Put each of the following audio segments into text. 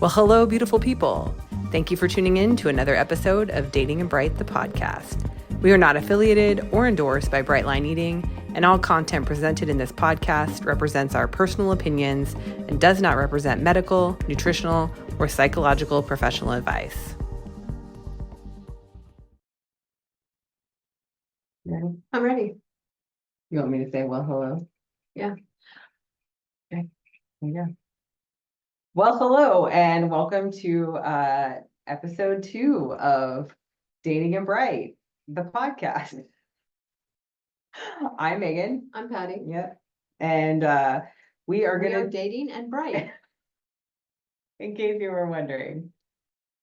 Well, hello, beautiful people. Thank you for tuning in to another episode of Dating and Bright, the podcast. We are not affiliated or endorsed by Brightline Eating, and all content presented in this podcast represents our personal opinions and does not represent medical, nutritional, or psychological professional advice. Ready? I'm ready. You want me to say, well, hello? Yeah. Okay. Yeah. Well, hello, and welcome to episode 2 of Dating and Bright, the podcast. I'm Megan. I'm Patti. Yep. And we are We are gonna, dating and bright. in case you were wondering.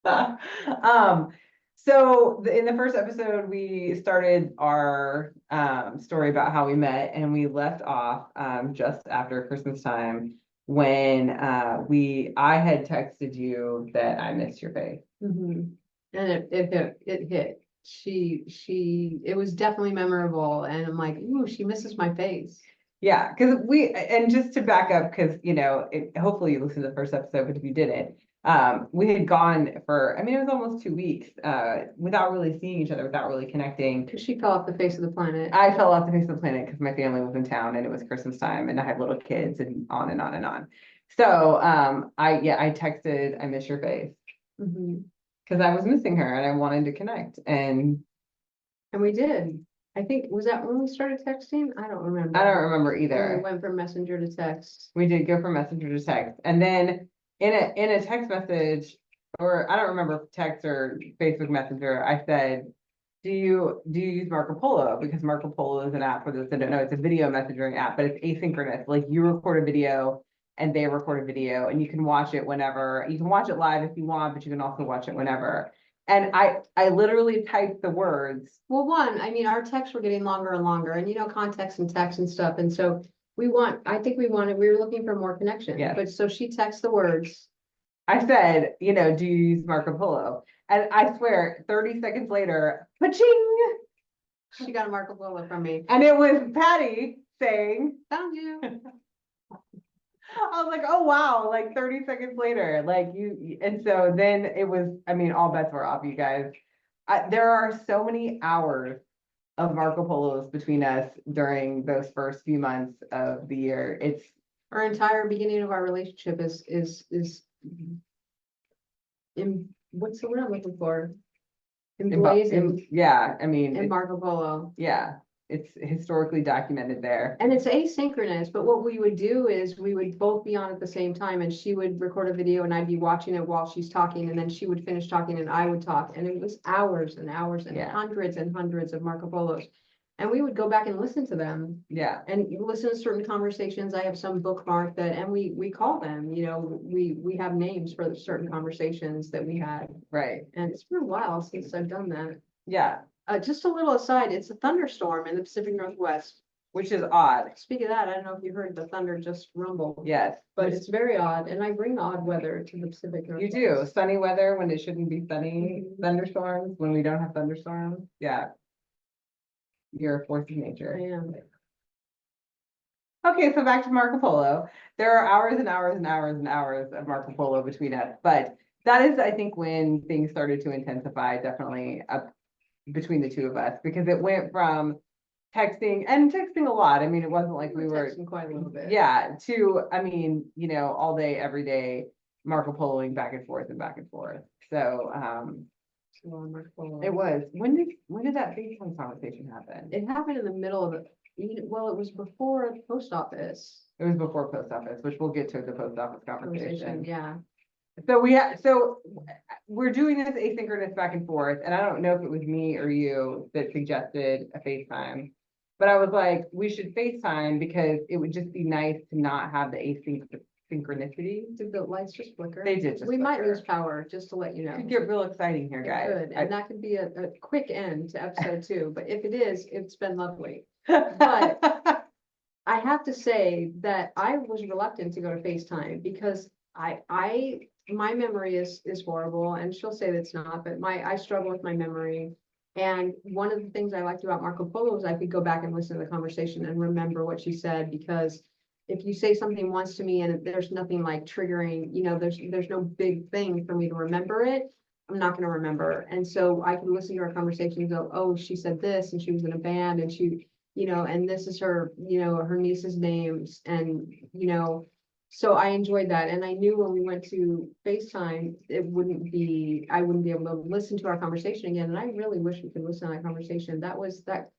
In the first episode, we started our story about how we met, and we left off just after Christmas time when I had texted you that I missed your face. Mm-hmm. And it hit. It was definitely memorable. And I'm like, ooh, she misses my face. Yeah, because and just to back up, because hopefully you listened to the first episode, but if you didn't, we had gone for, it was almost 2 weeks without really seeing each other, without really connecting. Because she fell off the face of the planet. I fell off the face of the planet because my family was in town and it was Christmas time and I had little kids and on and on and on. So I texted, I miss your face, because I was missing her and I wanted to connect, and we did. I think, was that when we started texting? I don't remember. I don't remember When either. we went from messenger to text. We did go from messenger to text, and then in a text message, or I don't remember text or Facebook Messenger, I said, do you use Marco Polo? Because Marco Polo is an app, for those that don't know, it's a video messaging app, but it's asynchronous. Like, you record a video and they record a video, and you can watch it whenever. You can watch it live if you want, but you can also watch it whenever. And I literally typed the words. Well, our texts were getting longer and longer, and context and text and stuff. And so we were looking for more connection. Yes. But so she texts the words. I said, do you use Marco Polo? And I swear, 30 seconds later, pa-ching! She got a Marco Polo from me. And it was Patti saying, Found you. I was like, oh wow, like 30 seconds later, and so then it was, all bets were off, you guys. There are so many hours of Marco Polos between us during those first few months of the year. It's Our entire beginning of our relationship is what's the word I'm looking for? Emblazoned in Marco Polo. Yeah, it's historically documented there. And it's asynchronous, but what we would do is we would both be on at the same time, and she would record a video and I'd be watching it while she's talking, and then she would finish talking and I would talk. And it was hours and hours and hundreds and hundreds of Marco Polos. And we would go back and listen to them. Yeah. And listen to certain conversations. I have some bookmarked that, and we call them, we have names for certain conversations that we had. Right. And it's been a while since I've done that. Yeah. Just a little aside, it's a thunderstorm in the Pacific Northwest. Which is odd. Speaking of that, I don't know if you heard the thunder just rumble. Yes. But it's very odd, and I bring odd weather to the Pacific Northwest. You do. Sunny weather when it shouldn't be sunny, thunderstorms when we don't have thunderstorms. Yeah. You're a force of nature. I am. Okay, so back to Marco Polo. There are hours and hours and hours and hours of Marco Polo between us, but that is, I think, when things started to intensify, definitely up between the two of us, because it went from texting a lot. It wasn't like we were texting quite a little bit. Yeah, to, all day, every day, Marco Poloing back and forth and back and forth. So, Marco Polo. it was, when did that FaceTime conversation happen? It happened in the middle of it. Well, it was before the post office. It was before post office, which we'll get to the post office conversation. Yeah. So we're doing this asynchronous back and forth, and I don't know if it was me or you that suggested a FaceTime, but I was like, we should FaceTime because it would just be nice to not have the asynchronicity. Did the lights just flicker? They did. We might lose power, just to let you know. It could get real exciting here, guys. Good, and that could be a quick end to episode 2. But if it is, it's been lovely. But I have to say that I was reluctant to go to FaceTime because my memory is horrible, and she'll say that's not, but I struggle with my memory. And one of the things I liked about Marco Polo is I could go back and listen to the conversation and remember what she said, because if you say something once to me and there's nothing like triggering, there's no big thing for me to remember it, I'm not gonna remember. And so I can listen to our conversation and go, oh, she said this and she was in a band and she, and this is her, her niece's names and, so I enjoyed that. And I knew when we went to FaceTime, I wouldn't be able to listen to our conversation again. And I really wish we could listen to that conversation. That was that.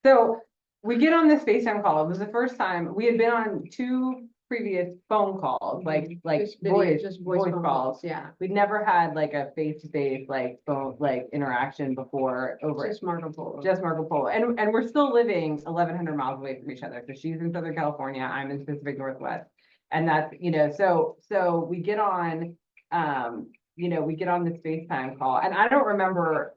So we get on this FaceTime call. It was the first time we had been on 2 previous phone calls, like Just video, just voice voice phone calls. Yeah. We'd never had like a face-to-face like phone interaction before over Just Marco Polo. just Marco Polo. And we're still living 1,100 miles away from each other. So she's in Southern California, I'm in Pacific Northwest. And that's, so we get on, we get on this FaceTime call and I don't remember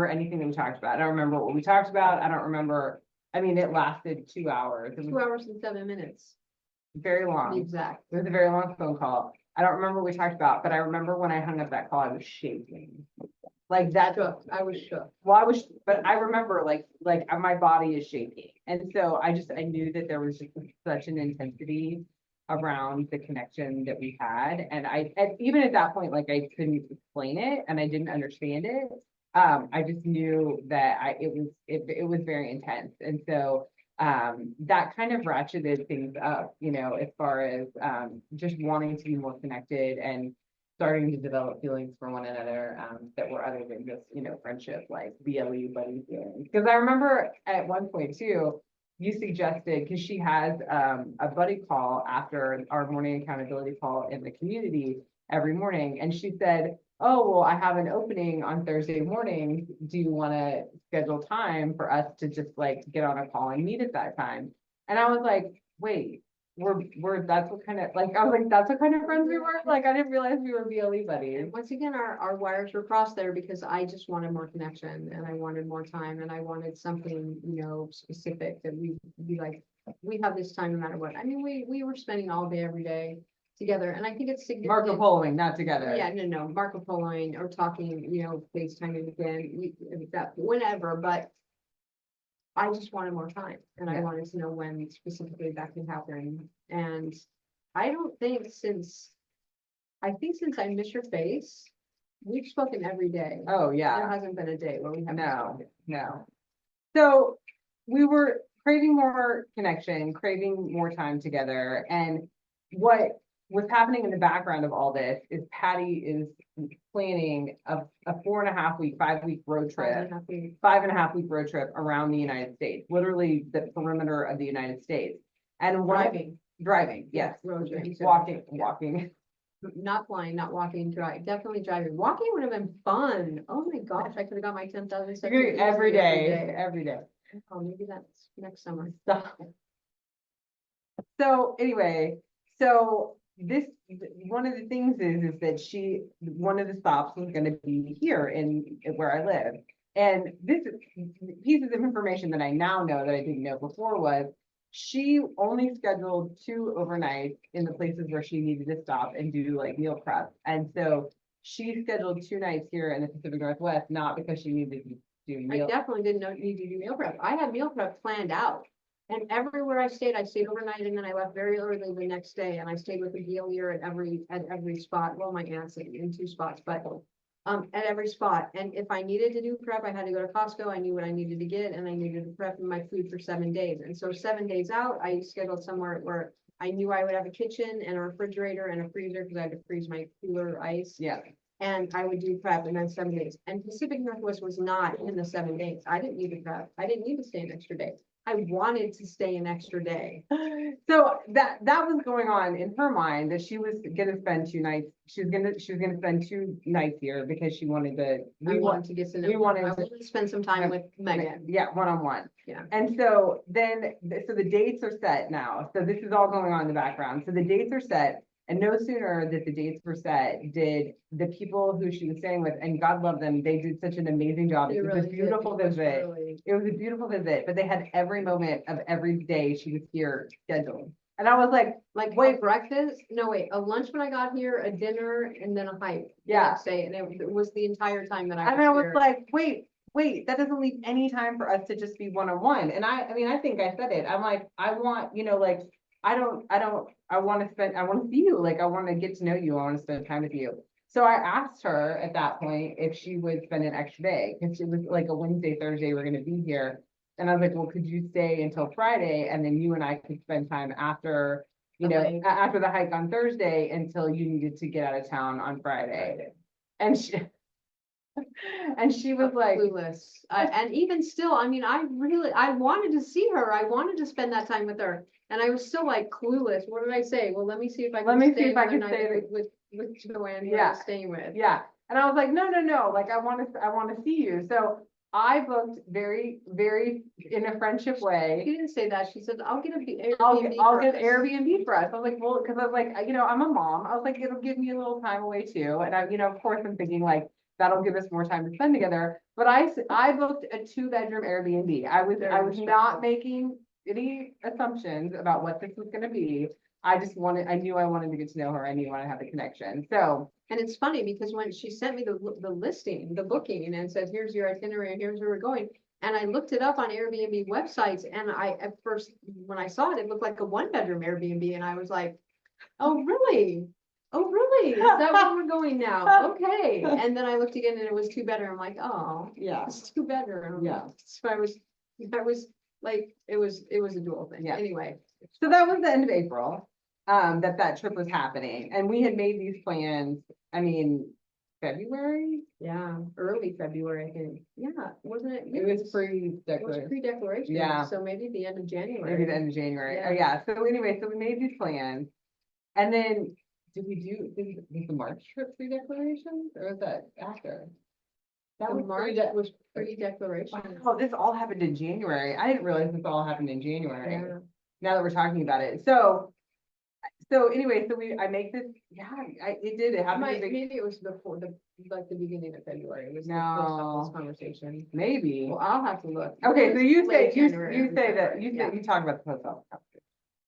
anything that we talked about. I don't remember what we talked about. I don't remember. I mean, it lasted 2 hours. It was 2 hours and 7 minutes. very To be long. exact. It was a very long phone call. I don't remember what we talked about, but I remember when I hung up that call, I was shaking. Like that. Shook. I was shook. Well, but I remember like my body is shaking. And so I knew that there was just such an intensity around the connection that we had. And even at that point, like I couldn't explain it and I didn't understand it. I just knew that it was very intense. And so that kind of ratcheted things up, as far as just wanting to be more connected and starting to develop feelings for one another that were other than just, friendship, like BLE buddy feelings. Because I remember at one point too, you suggested, because she has a buddy call after our morning accountability call in the community every morning. And she said, oh, well, I have an opening on Thursday morning. Do you want to schedule time for us to just like get on a call and meet at that time? And I was like, wait, that's what kind of, like, I was like, that's what kind of friends we were? Like, I didn't realize we were BLE buddies. And once again, our wires were crossed there because I just wanted more connection and I wanted more time and I wanted something, specific that we like, we have this time no matter what. I mean, we were spending all day, every day together. And I think it's Marco significant. Poloing, not together. Yeah, no, Marco Poloing or talking, FaceTiming again, that whenever, but I just wanted more time and I Yeah. wanted to know when specifically that could happen. And I don't think since I miss your face, we've spoken every day. Oh, yeah. There hasn't been a day where we haven't No, spoken. no. So we were craving more connection, craving more time together. And what was happening in the background of all this is Patti is planning a 4.5 week, 5 week road trip, 5.5 week road trip around the United States, literally the perimeter of the United States. And driving, yes. Road trip. Walking. Not flying, not walking, definitely driving. Walking would have been fun. Oh my gosh, I could have got my 10,000 steps Every day. Oh, maybe that's next summer. So anyway, one of the things is that one of the stops was going to be here where I live. And this pieces of information that I now know that I didn't know before was she only scheduled 2 overnights in the places where she needed to stop and do like meal prep. And so she scheduled 2 nights here in the Pacific Northwest, not because she needed to do I definitely didn't need to do meal prep. I had meal prep planned out. And everywhere I stayed overnight and then I left very early the next day and I stayed with a dealer at every spot. Well, my aunt's in 2 spots, but at every spot. And if I needed to do prep, I had to go to Costco. I knew what I needed to get and I needed to prep my food for 7 days. And so 7 days out, I scheduled somewhere where I knew I would have a kitchen and a refrigerator and a freezer because I had to freeze my cooler ice. Yeah. And I would do prep and then 7 days. And Pacific Northwest was not in the 7 days. I didn't need to prep. I didn't need to stay an extra day. I wanted to stay an extra day. So that was going on in her mind that she was gonna spend 2 nights. She was gonna spend 2 nights here because she wanted to. I wanted to get to know. We wanted I to wanted to spend some time with Meagan. Yeah, one-on-one. Yeah. And so so the dates are set now. So this is all going on in the background. So the dates are set. And no sooner that the dates were set, did the people who she was staying with, and God love them, they did such an amazing job. It was a beautiful visit. It was a beautiful visit, but they had every moment of every day she was here scheduled. And I was like, wait, breakfast? No, wait, a lunch when I got here, a dinner, and then a hike. Yeah. The next day, and it was the entire time that I was and I was here. like, wait, that doesn't leave any time for us to just be one-on-one. And I mean, I think I said it. I'm like, I want, I want to see you. Like, I want to get to know you. I want to spend time with you. So I asked her at that point if she would spend an extra day, because it was like a Wednesday, Thursday, we're gonna be here. And I was like, well, could you stay until Friday? And then you and I could spend time after, Okay. after the hike on Thursday until you needed to get out of town on Friday. And she, and she was like, Clueless. And even still, I mean, I wanted to see her. I wanted to spend that time with her. And I was still like clueless. What did I say? Well, let me see if I Let can me see stay if I another can night stay with Joanne, who I Yeah. was staying with. yeah. And I was like, no, like, I want to see you. So I booked very, very in a friendship She way. didn't say that. She said, I'll get a Airbnb. I'll for get us." Airbnb for us. I was like, well, because I was like, I'm a mom. I was like, it'll give me a little time away too. And I, of course, I'm thinking like, that'll give us more time to spend together. But I booked a 2-bedroom Airbnb. I was Very not making any assumptions about what this was gonna be. I knew I wanted to get to know her. I knew I wanted to have a connection. So And it's funny because when she sent me the listing, the booking, and said, here's your itinerary, and here's where we're going. And I looked it up on Airbnb websites, and at first, when I saw it, it looked like a 1-bedroom Airbnb, and I was like, oh, really? Oh, really? Is that where we're going now? Okay. And then I looked again and it was 2-bedroom. I'm like, oh, yeah, it's 2-bedroom. Yeah. So I was like, it was a dual thing. Yeah. Anyway. so that was the end of April. That trip was happening, and we had made these plans. I mean, February. Yeah, early February, I think. Yeah, wasn't it? It was It was pre-declaration. pre-declaration. Yeah. So maybe the end of January. Maybe the end of January. Yeah. Oh, yeah. So anyway, so we made these plans. And then was the March trip pre-declaration, or was that after? That The was March pre-de- was pre-declaration. Oh, this all happened in January. I didn't realize this all happened in January. Yeah. Now that we're talking about it. So anyway, I make this, it happened. Maybe it was before the beginning of February. It was the No. post office conversation. Maybe. Well, I'll have to look. Okay, so you Late say, January, you early say that, February, you yeah. say, you talk about the post office.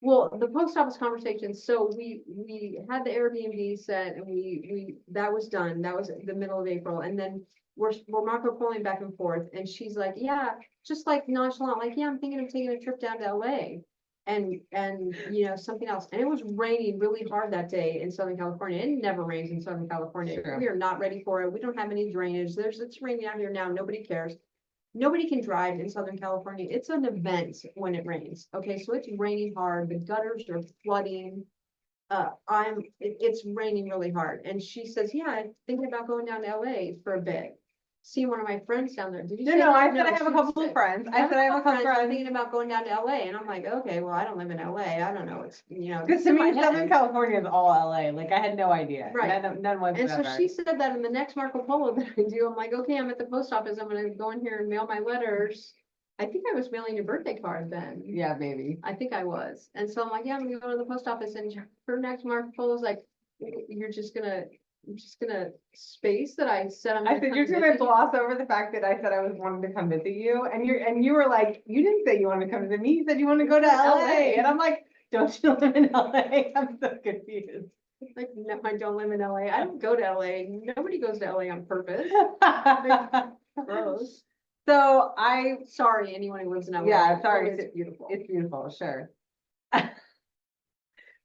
Well, the post office conversation, so we had the Airbnb set and that was done. That was the middle of April. And then we're Marco pulling back and forth and she's like, yeah, just like nonchalant, like, yeah, I'm thinking of taking a trip down to LA. And something else. And it was raining really hard that day in Southern California. It never rains in Southern California. Sure. We are not ready for it. We don't have any drainage. It's raining out here now. Nobody cares. Nobody can drive in Southern California. It's an event when it rains. Okay, so it's raining hard. The gutters are flooding. It's raining really hard. And she says, yeah, I'm thinking about going down to LA for a bit. See one of my friends down there. Did you say No, that? I said I have a she couple of said, friends. I said I have a couple of I'm friends. thinking about going down to LA. And I'm like, okay, well, I don't live in LA. I don't know. It's, Because it's to in my me, Southern head. California is all LA. Like, I had no idea. Right. None And whatsoever. so she said that in the next Marco Polo that I do, I'm like, okay, I'm at the post office. I'm gonna go in here and mail my letters. I think I was mailing your birthday card then. Yeah, maybe. I think I was. And so I'm like, yeah, I'm gonna go to the post office and her next Marco Polo is like, you're just gonna space that I said I'm I gonna said, come you're gonna visit you?" gloss over the fact that I said I was wanting to come visit you, and you were like, you didn't say you wanted to come visit me, you said you want to go to LA, and I'm like, don't you live in LA? I'm so confused. Like, no, I don't live in LA. I don't go to LA. Nobody goes to LA on purpose. Gross. So Sorry, anyone who lives in LA. Yeah, sorry. It's beautiful. It's beautiful, sure.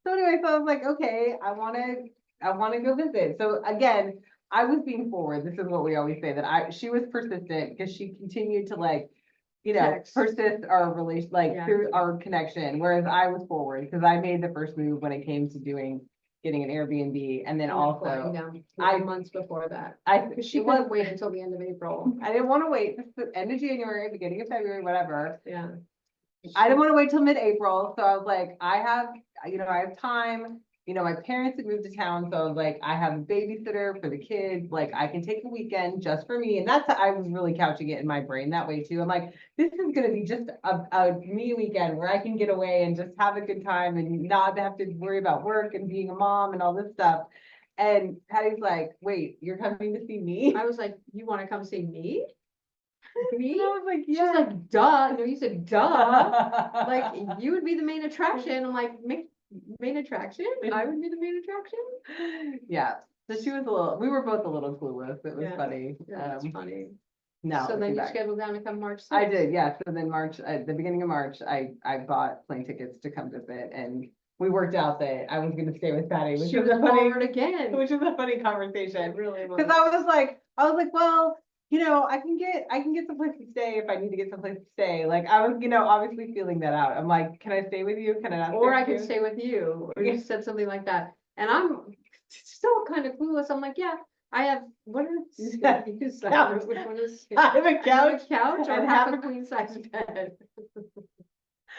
So anyway, so I was like, okay, I wanna go visit. So again, I was being forward. This is what we always say, that she was persistent because she continued to like, Text. persist our relation, like Yeah. through our connection, whereas I was forward because I made the first move when it came to getting an Airbnb, and then And flying also down I- months before that. because She couldn't wait until the end of April. I didn't want to wait. This is the end of January, beginning of February, whatever. Yeah. I didn't want to wait till mid-April, so I was like, I have time. My parents had moved to town, so I was like, I have a babysitter for the kids, like I can take a weekend just for me. And I was really couching it in my brain that way too. I'm like, this is gonna be just a me weekend where I can get away and just have a good time and not have to worry about work and being a mom and all this stuff. And Patty's like, wait, you're coming to see me? I was like, you want to come see me? Me? And I was like, She's yeah. like, duh. No, you said, duh. Like, you would be the main attraction. I'm like, main attraction? I would be the main attraction? Yeah. So we were both a little clueless. It was Yeah. funny. Yeah, that's funny. No. So then looking you back. scheduled down to come March 6th. I did, yeah. So then March, at the beginning of March, I bought plane tickets to come visit, and we worked out that I was gonna stay with Patty, which She was was a funny, forward again. which was a funny It conversation. really was. Cause I was like, well, I can get someplace to stay if I need to get someplace to stay. Like, I was, obviously feeling that out. I'm like, can I stay with you? Can I not? Or I with could you? stay with you, or Yeah. you said something like that. And I'm still kind of clueless. I'm like, yeah, I have, what is, which one is? I have a I have couch, a couch or and half half a a- queen size bed.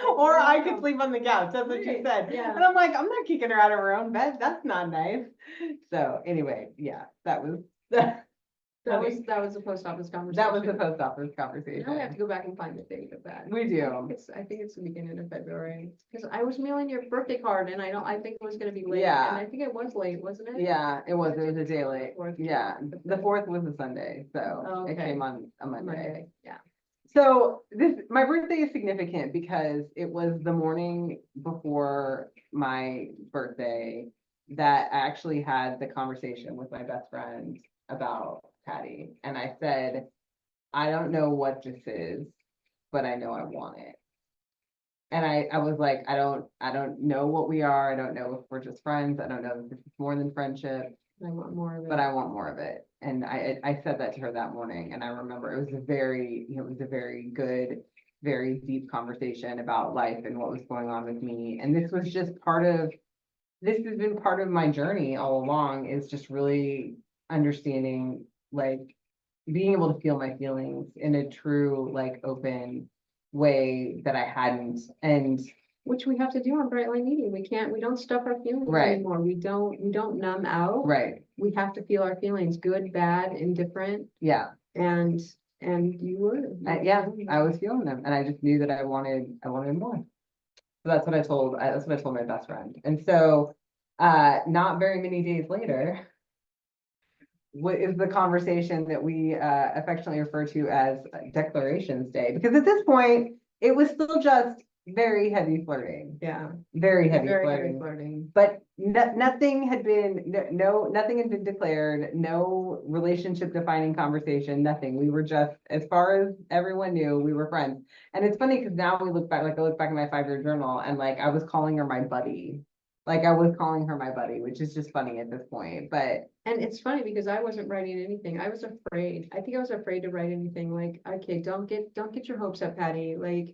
or I could sleep on the couch. That's what she Right, said. yeah. And I'm like, I'm not kicking her out of her own bed. That's not nice. So anyway, yeah, that was That was the post office conversation. that was the post office Now we have to conversation. go back and find the date of that. We do. I think it's the beginning of February, because I was mailing your birthday card and I think it was gonna be late. Yeah. And I think it was late, wasn't it? Yeah, it was a day late. Fourth. Yeah, the 4th was a Sunday, so it Okay. came on a Monday. Monday, yeah. So my birthday is significant because it was the morning before my birthday that I actually had the conversation with my best friend about Patty. And I said, I don't know what this is, but I know I want it. And I was like, I don't know what we are. I don't know if we're just friends. I don't know if this is more than friendship, I want more of it. but I want more of it. And I said that to her that morning, and I remember it was a very good, very deep conversation about life and what was going on with me. And this has been part of my journey all along, is just really understanding, like, being able to feel my feelings in a true, like, open way that I hadn't. And Which we have to do on Bright Line Meeting. We don't stuff our feelings Right. anymore. We don't numb out. right, We have to feel our feelings, good, bad, indifferent, yeah. and you were. Yeah, I was feeling them, and I just knew that I wanted more. So that's what I told my best friend. And so, not very many days later, what is the conversation that we affectionately refer to as Declarations Day? Because at this point, it was still just very heavy flirting, Yeah. very heavy Very flirting. heavy flirting. But nothing had been declared, no relationship defining conversation, nothing. We were just, as far as everyone knew, we were friends. And it's funny because now we look back, like I look back in my 5-year journal, and like I was calling her my buddy. Like I was calling her my buddy, which is just funny at this point. But And it's funny because I wasn't writing anything. I was afraid. I think I was afraid to write anything, like, okay, don't get your hopes up, Patty. Like,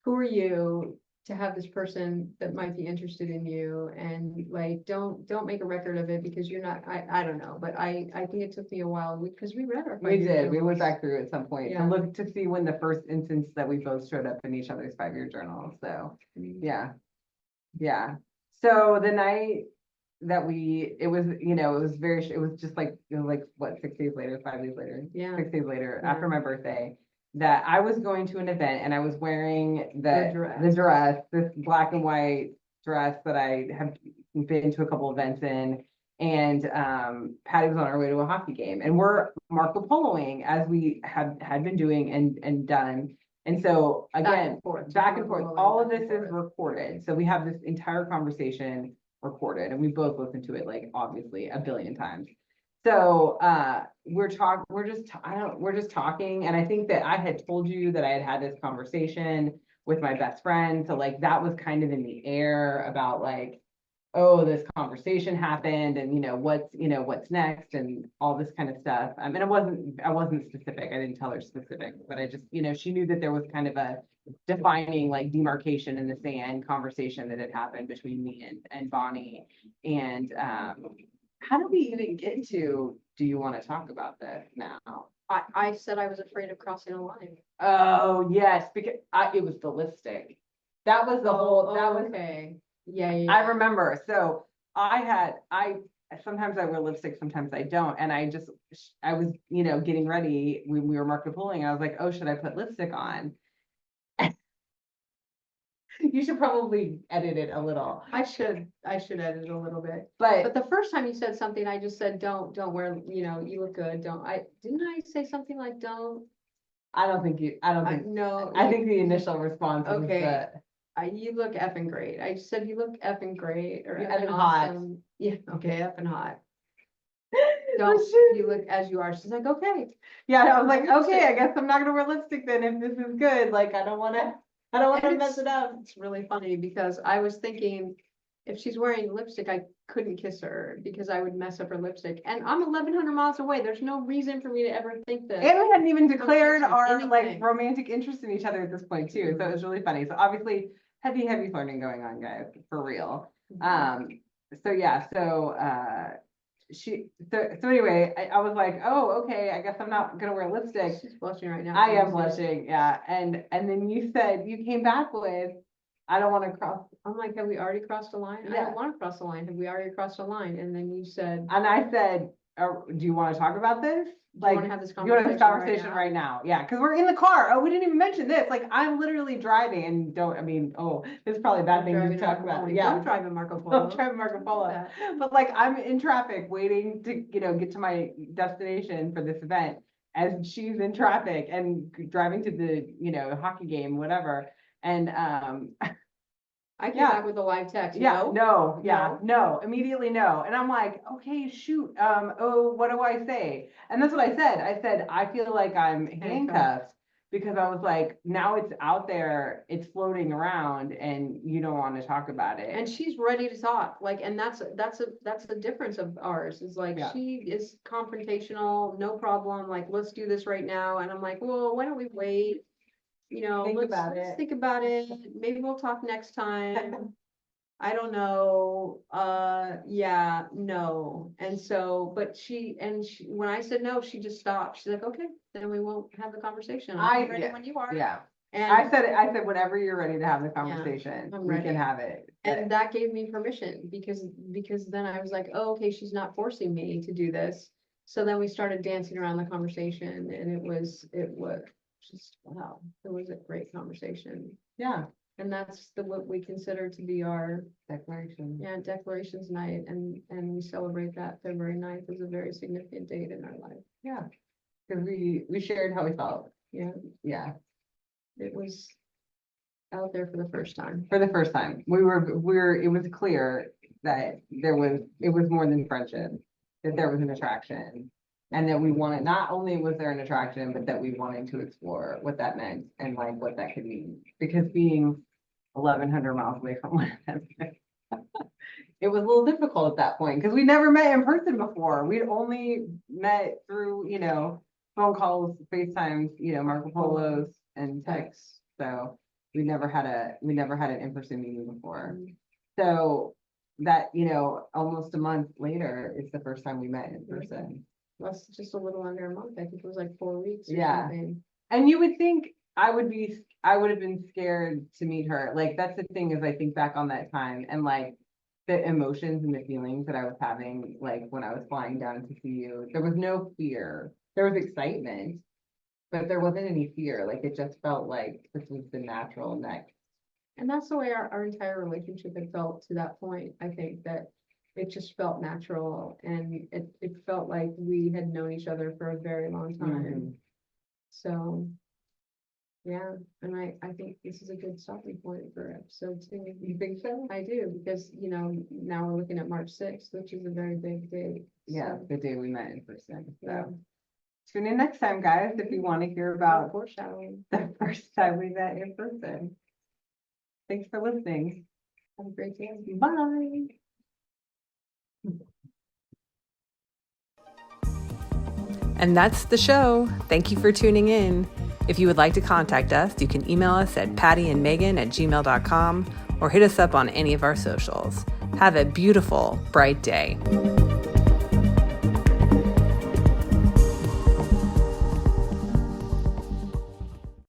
who are you to have this person that might be interested in you? And like, don't make a record of it, because you're not, I don't know, but I think it took me a while, because we read our. we did, we went journals. back through at some point to Yeah. look to see when the first instance that we both showed up in each other's 5-year journals. So yeah. Yeah. So the night that it was just like, what, 6 days later, 5 days later, Yeah. 6 days later, Yeah. after my birthday, that I was going to an event, and I was wearing The dress. this black and white dress that I have been to a couple events in. And Patty was on our way to a hockey game, and we're Marco Poloing as we had been doing and done. And so again, back and forth, all of this is recorded. So we have this entire conversation recorded, and we both listened to it, like, obviously a billion times. So we're just talking. And I think that I had told you that I had this conversation with my best friend. So like that was kind of in the air about like, oh, this conversation happened, and what's next, and all this kind of stuff. And I wasn't specific. I didn't tell her specific, but I just, she knew that there was kind of a defining, like, demarcation in the sand conversation that had happened between me and Bonnie. And how do we even get to, do you want to talk about this now? I said I was afraid of crossing a line. Oh, yes, because it was the lipstick. That was the whole, that was. Okay. Yeah. I remember. So sometimes I wear lipstick, sometimes I don't. And I was, getting ready when we were Marco Poloing. I was like, oh, should I put lipstick on? You should probably edit it a little. I should edit it a little bit. But But the first time you said something, I just said, don't wear, you look good. Didn't I say something like, don't? I don't think, No. I think the initial response was Okay. that. You look effing great. I said you look effing great, or You're effing effing hot. awesome. Yeah, okay, effing hot. don't, you look as you are. She's like, okay. Yeah, I was like, okay, I guess I'm not gonna wear lipstick then if this is good. Like, I don't wanna And mess it up. It's really funny because I was thinking, if she's wearing lipstick, I couldn't kiss her because I would mess up her lipstick. And I'm 1,100 miles away. There's no reason for me to ever think that. And we hadn't even declared Conversation, our like anything. romantic interest in each other at this point too. So it was really funny. So obviously heavy flirting going on, guys, for real. So yeah, so so anyway, I was like, oh, okay, I guess I'm not gonna wear lipstick. She's blushing right now. I am blushing, yeah. And then you said you came back with, I don't want to cross. I'm like, have we already crossed a line? I Yeah. don't want to cross a line. Have we already crossed a line? And then you said, And I said, do you want to talk about this? do you want to have this You want to have this conversation conversation right now? Yeah, because we're in the car. Oh, we didn't even mention this. Like, I'm literally driving and this is probably a bad thing to Driving talk on- about. oh, Yeah. Don't drive in Marco Polo. Don't drive Marco Polo. That. But like, I'm in traffic waiting to, get to my destination for this event as she's in traffic and driving to the, hockey game, whatever. And, I came Yeah. back with a live text. yeah, No? no, immediately no. And I'm like, okay, shoot. What do I say? And that's what I said. I said, I feel like I'm handcuffed because I was like, now it's out there, it's floating around and you don't want to talk about it. And she's ready to talk, like, and that's the difference of ours, is like, Yeah. she is confrontational, no problem, like, let's do this right now, and I'm like, well, why don't we wait? Think Let's about it. think about it, maybe we'll talk next time. I don't know, yeah, no, and so, but when I said no, she just stopped, she's like, okay, then we won't have the conversation. I'm ready when you are. Yeah. And I said, whenever you're ready to have the conversation, I'm we ready. can have it. And that gave me permission because then I was like, oh, okay, she's not forcing me to do this. So then we started dancing around the conversation and it was just, wow, it was a great conversation. Yeah, And that's what we consider to be our, declaration. declarations night. And we celebrate that February 9th as a very significant date in our life. Yeah, because we shared how we felt. Yeah, Yeah, it was out there for the first time. for the first time, it was clear that it was more than friendship, that there was an attraction. And that we wanted, not only was there an attraction, but that we wanted to explore what that meant and like what that could mean. Because being 1,100 miles away from one another, it was a little difficult at that point because we never met in person before. We'd only met through, phone calls, FaceTimes, Marco Polos and texts. So we never had an in-person meeting before. So that, almost a month later is the first time we met in person. That's just a little under a month. I think it was like 4 weeks. Or Yeah. something. And you would think I would have been scared to meet her. Like, that's the thing, is I think back on that time and like the emotions and the feelings that I was having, like when I was flying down to see you, there was no fear. There was excitement, but there wasn't any fear. Like, it just felt like this was the natural next. And that's the way our entire relationship had felt to that point. I think that it just felt natural and it felt like we had known each other for a very long time. Mhm. So, yeah, and I think this is a good stopping point for episode 2. You think so? I do, because, now we're looking at March 6th, which is a very big date. Yeah, So, the day we met in person. yeah. So tune in next time, guys, if you want to hear about Foreshadowing. the first time we met in person. Thanks for listening. Have a great day. Bye. And that's the show. Thank you for tuning in. If you would like to contact us, you can email us at pattyandmeagan@gmail.com or hit us up on any of our socials. Have a beautiful, bright day.